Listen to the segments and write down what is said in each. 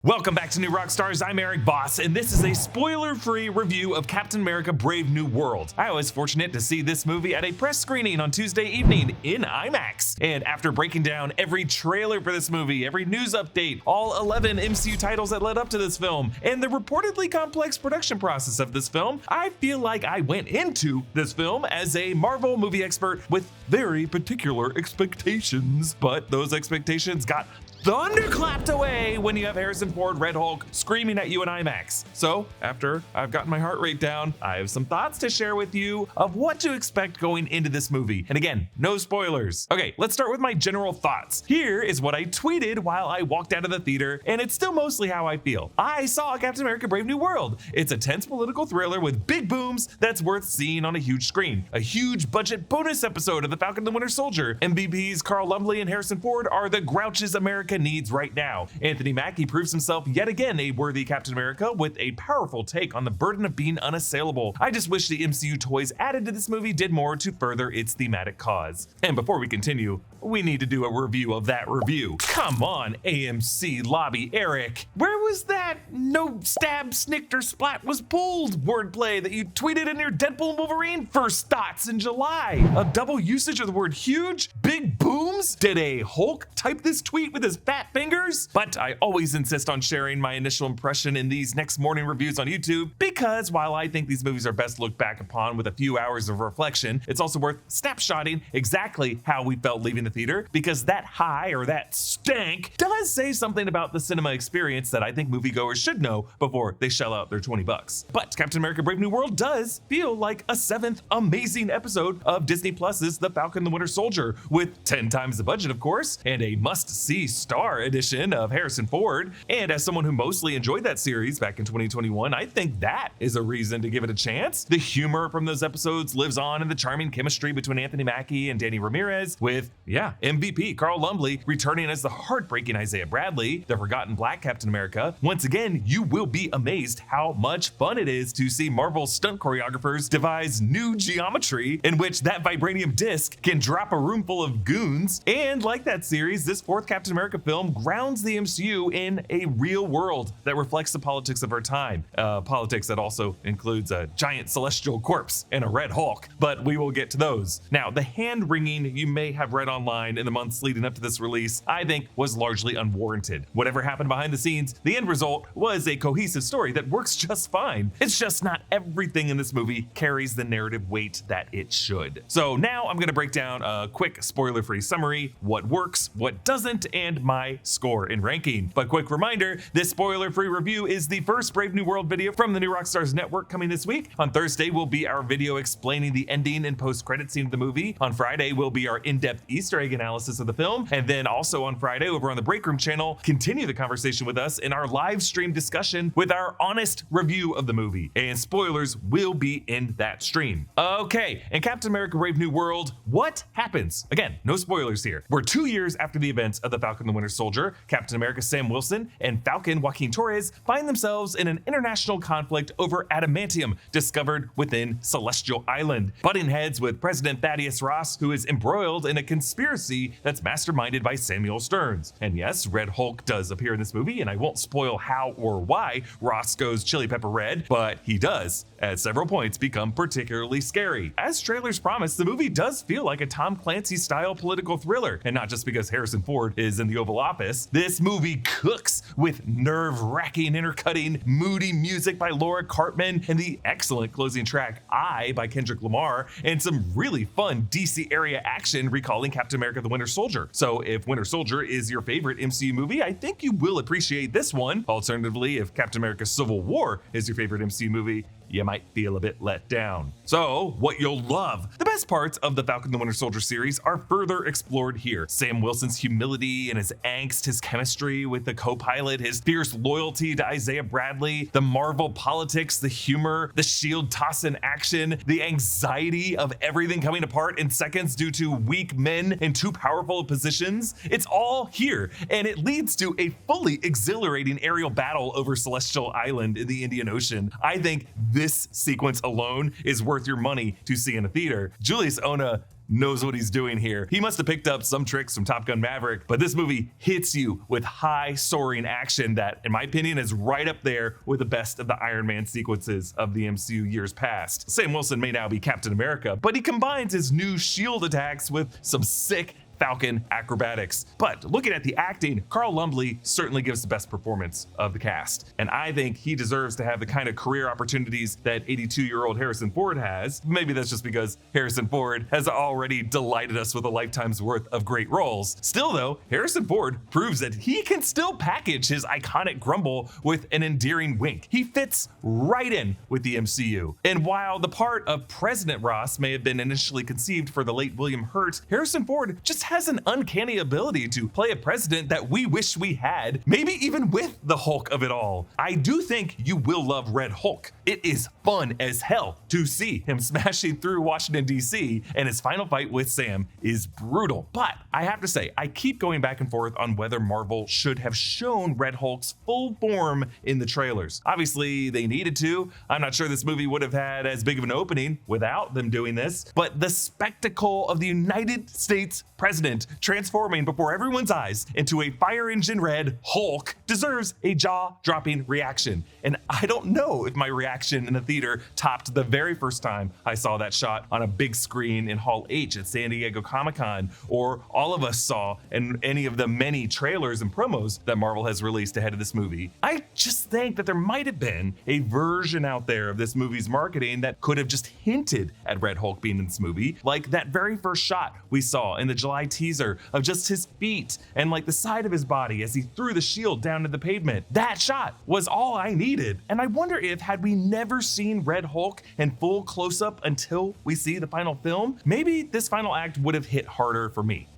Welcome back to New Rockstars. I'm Erik Voss, and this is a spoiler-free review of Captain America: Brave New World. I was fortunate to see this movie at a press screening on Tuesday evening in IMAX. And after breaking down every trailer for this movie, every news update, all 11 MCU titles that led up to this film, and the reportedly complex production process of this film, I feel like I went into this film as a Marvel movie expert with very particular expectations. But those expectations got thunderclapped away when you have Harrison Ford, Red Hulk, screaming at you in IMAX. So, after I've gotten my heart rate down, I have some thoughts to share with you of what to expect going into this movie. And again, no spoilers. Okay, let's start with my general thoughts. Here is what I tweeted while I walked out of the theater, and it's still mostly how I feel. I saw Captain America: Brave New World. It's a tense political thriller with big booms that's worth seeing on a huge screen. A huge budget bonus episode of The Falcon and the Winter Soldier. MVPs Carl Lumbly and Harrison Ford are the grouches America needs right now. Anthony Mackie proves himself yet again a worthy Captain America with a powerful take on the burden of being unassailable. I just wish the MCU toys added to this movie did more to further its thematic cause. And before we continue, we need to do a review of that review. Come on, AMC lobby Erik. Where was that no stab, snicked, or splat was pulled wordplay that you tweeted in your Deadpool and Wolverine first thoughts in July? A double usage of the word huge? Big booms? Did a Hulk type this tweet with his fat fingers? But I always insist on sharing my initial impression in these next morning reviews on YouTube, because while I think these movies are best looked back upon with a few hours of reflection, it's also worth snapshotting exactly how we felt leaving the theater, because that high or that stank does say something about the cinema experience that I think moviegoers should know before they shell out their $20. But Captain America: Brave New World does feel like a seventh amazing episode of Disney Plus's The Falcon and the Winter Soldier, with 10 times the budget, of course, and a must-see star edition of Harrison Ford. And as someone who mostly enjoyed that series back in 2021, I think that is a reason to give it a chance. The humor from those episodes lives on in the charming chemistry between Anthony Mackie and Danny Ramirez, with, MVP Carl Lumbly returning as the heartbreaking Isaiah Bradley, the forgotten Black Captain America. Once again, you will be amazed how much fun it is to see Marvel's stunt choreographers devise new geometry in which that vibranium disc can drop a room full of goons. And like that series, this fourth Captain America film grounds the MCU in a real world that reflects the politics of our time. Politics that also includes a giant celestial corpse and a Red Hulk, but we will get to those. Now, the hand-wringing you may have read online in the months leading up to this release, I think was largely unwarranted. Whatever happened behind the scenes, the end result was a cohesive story that works just fine. It's just not everything in this movie carries the narrative weight that it should. So now I'm gonna break down a quick spoiler-free summary, what works, what doesn't, and my score and ranking. But quick reminder, this spoiler-free review is the first Brave New World video from the New Rockstars network coming this week. On Thursday will be our video explaining the ending and post-credit scene of the movie. On Friday will be our in-depth Easter egg analysis of the film. And then also on Friday over on the Break Room channel, continue the conversation with us in our live stream discussion with our honest review of the movie. And spoilers will be in that stream. Okay, in Captain America: Brave New World, what happens? Again, no spoilers here. We're 2 years after the events of The Falcon and the Winter Soldier. Captain America Sam Wilson and Falcon Joaquin Torres find themselves in an international conflict over adamantium discovered within Celestial Island, butting heads with President Thaddeus Ross, who is embroiled in a conspiracy that's masterminded by Samuel Stearns. And yes, Red Hulk does appear in this movie, and I won't spoil how or why Ross goes chili pepper red, but he does at several points become particularly scary. As trailers promise, the movie does feel like a Tom Clancy-style political thriller, and not just because Harrison Ford is in the Oval Office. This movie cooks with nerve-wracking, intercutting, moody music by Laura Cartman, and the excellent closing track I by Kendrick Lamar, and some really fun DC area action recalling Captain America: The Winter Soldier. So if Winter Soldier is your favorite MCU movie, I think you will appreciate this one. Alternatively, if Captain America: Civil War is your favorite MCU movie, you might feel a bit let down. So, what you'll love. The best parts of the Falcon and the Winter Soldier series are further explored here. Sam Wilson's humility and his angst, his chemistry with the co-pilot, his fierce loyalty to Isaiah Bradley, the Marvel politics, the humor, the shield toss in action, the anxiety of everything coming apart in seconds due to weak men in too powerful positions. It's all here, and it leads to a fully exhilarating aerial battle over Celestial Island in the Indian Ocean. I think this sequence alone is worth your money to see in a theater. Julius Ona knows what he's doing here. He must have picked up some tricks from Top Gun Maverick, but this movie hits you with high soaring action that, in my opinion, is right up there with the best of the Iron Man sequences of the MCU years past. Sam Wilson may now be Captain America, but he combines his new shield attacks with some sick Falcon acrobatics. But looking at the acting, Carl Lumbly certainly gives the best performance of the cast. And I think he deserves to have the kind of career opportunities that 82-year-old Harrison Ford has. Maybe that's just because Harrison Ford has already delighted us with a lifetime's worth of great roles. Still though, Harrison Ford proves that he can still package his iconic grumble with an endearing wink. He fits right in with the MCU. And while the part of President Ross may have been initially conceived for the late William Hurt, Harrison Ford just has an uncanny ability to play a president that we wish we had, maybe even with the Hulk of it all. I do think you will love Red Hulk. It is fun as hell to see him smashing through Washington, D.C., and his final fight with Sam is brutal. But I have to say, I keep going back and forth on whether Marvel should have shown Red Hulk's full form in the trailers. Obviously, they needed to. I'm not sure this movie would have had as big of an opening without them doing this, but the spectacle of the United States president transforming before everyone's eyes into a fire engine red Hulk deserves a jaw-dropping reaction. And I don't know if my reaction in the theater topped the very first time I saw that shot on a big screen in Hall H at San Diego Comic-Con, or all of us saw in any of the many trailers and promos that Marvel has released ahead of this movie. I just think that there might have been a version out there of this movie's marketing that could have just hinted at Red Hulk being in this movie, like that very first shot we saw in the July teaser of just his feet and like the side of his body as he threw the shield down to the pavement. That shot was all I needed. And I wonder if, had we never seen Red Hulk in full close-up until we see the final film, maybe this final act would have hit harder for me.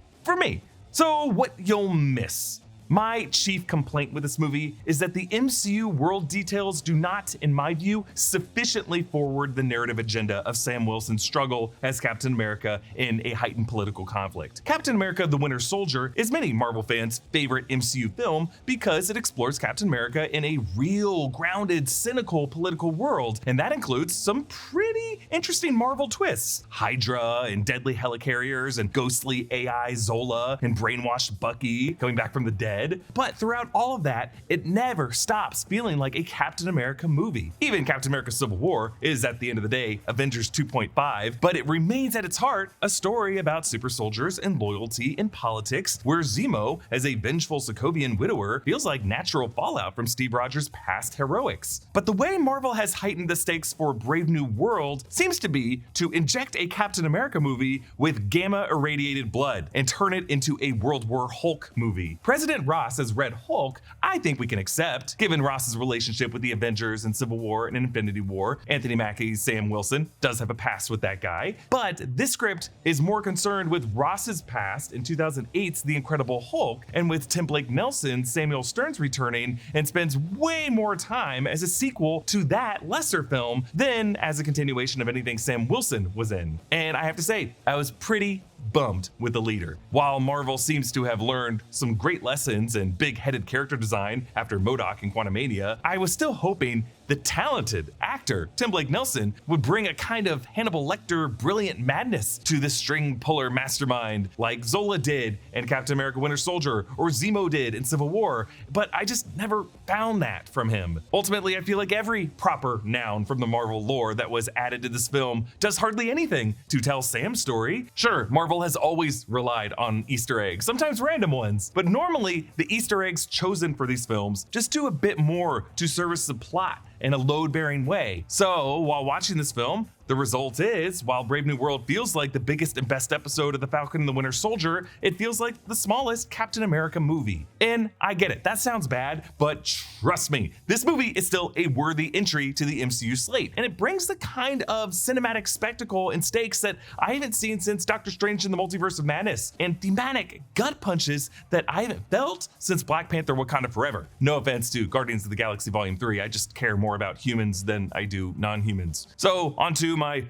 So what you'll miss. My chief complaint with this movie is that the MCU world details do not, in my view, sufficiently forward the narrative agenda of Sam Wilson's struggle as Captain America in a heightened political conflict. Captain America: The Winter Soldier is many Marvel fans' favorite MCU film because it explores Captain America in a real, grounded, cynical political world, and that includes some pretty interesting Marvel twists. Hydra and deadly helicarriers and ghostly AI Zola and brainwashed Bucky coming back from the dead. But throughout all of that, it never stops feeling like a Captain America movie. Even Captain America: Civil War is, at the end of the day, Avengers 2.5, but it remains at its heart a story about super soldiers and loyalty in politics, where Zemo, as a vengeful Sokovian widower, feels like natural fallout from Steve Rogers' past heroics. But the way Marvel has heightened the stakes for Brave New World seems to be to inject a Captain America movie with gamma-irradiated blood and turn it into a World War Hulk movie. President Ross as Red Hulk, I think we can accept, given Ross's relationship with the Avengers in Civil War and Infinity War. Anthony Mackie's Sam Wilson does have a past with that guy, but this script is more concerned with Ross's past in 2008's The Incredible Hulk, and with Tim Blake Nelson's Samuel Stearns returning, and spends way more time as a sequel to that lesser film than as a continuation of anything Sam Wilson was in. And I have to say, I was pretty bummed with the leader. While Marvel seems to have learned some great lessons in big-headed character design after MODOK and Quantumania, I was still hoping the talented actor Tim Blake Nelson would bring a kind of Hannibal Lecter brilliant madness to the string puller mastermind like Zola did in Captain America: Winter Soldier or Zemo did in Civil War, but I just never found that from him. Ultimately, I feel like every proper noun from the Marvel lore that was added to this film does hardly anything to tell Sam's story. Sure, Marvel has always relied on Easter eggs, sometimes random ones, but normally the Easter eggs chosen for these films just do a bit more to service the plot in a load-bearing way. So while watching this film, the result is, while Brave New World feels like the biggest and best episode of The Falcon and the Winter Soldier, it feels like the smallest Captain America movie. And I get it, that sounds bad, but trust me, this movie is still a worthy entry to the MCU slate, and it brings the kind of cinematic spectacle and stakes that I haven't seen since Doctor Strange in the Multiverse of Madness, and thematic gut punches that I haven't felt since Black Panther: Wakanda Forever. No offense to Guardians of the Galaxy Volume 3, I just care more about humans than I do non-humans. So, on to my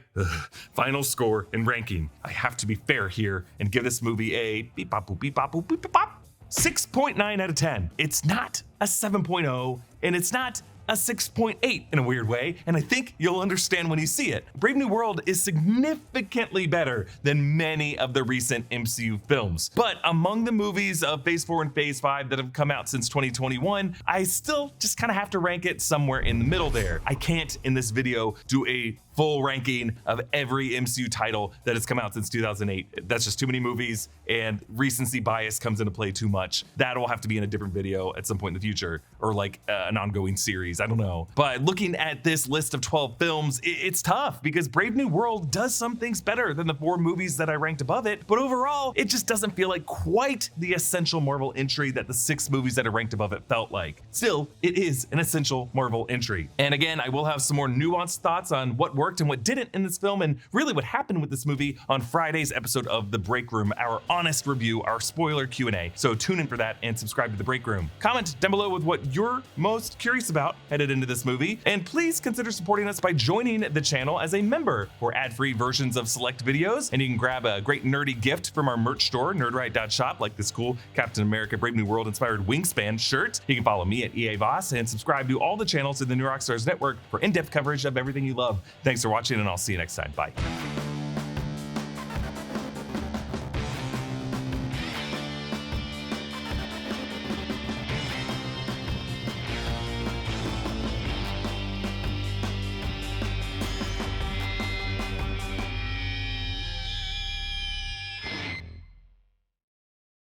final score and ranking. I have to be fair here and give this movie a beep bop boop beep bop boop beep bop 6.9 out of 10. It's not a 7.0, and it's not a 6.8 in a weird way, and I think you'll understand when you see it. Brave New World is significantly better than many of the recent MCU films. But among the movies of Phase 4 and Phase 5 that have come out since 2021, I still just kind of have to rank it somewhere in the middle there. I can't in this video do a full ranking of every MCU title that has come out since 2008. That's just too many movies, and recency bias comes into play too much. That'll have to be in a different video at some point in the future, or like an ongoing series, I don't know. But looking at this list of 12 films, it's tough because Brave New World does some things better than the 4 movies that I ranked above it, but overall, it just doesn't feel like quite the essential Marvel entry that the 6 movies that I ranked above it felt like. Still, it is an essential Marvel entry. And again, I will have some more nuanced thoughts on what worked and what didn't in this film, and really what happened with this movie on Friday's episode of The Break Room, our honest review, our spoiler Q&A. So tune in for that and subscribe to The Break Room. Comment down below with what you're most curious about headed into this movie, and please consider supporting us by joining the channel as a member for ad-free versions of select videos, and you can grab a great nerdy gift from our merch store, nerdright.shop, like this cool Captain America Brave New World inspired wingspan shirt. You can follow me at EA Voss and subscribe to all the channels in the New Rockstars network for in-depth coverage of everything you love. Thanks for watching, and I'll see you next time. Bye.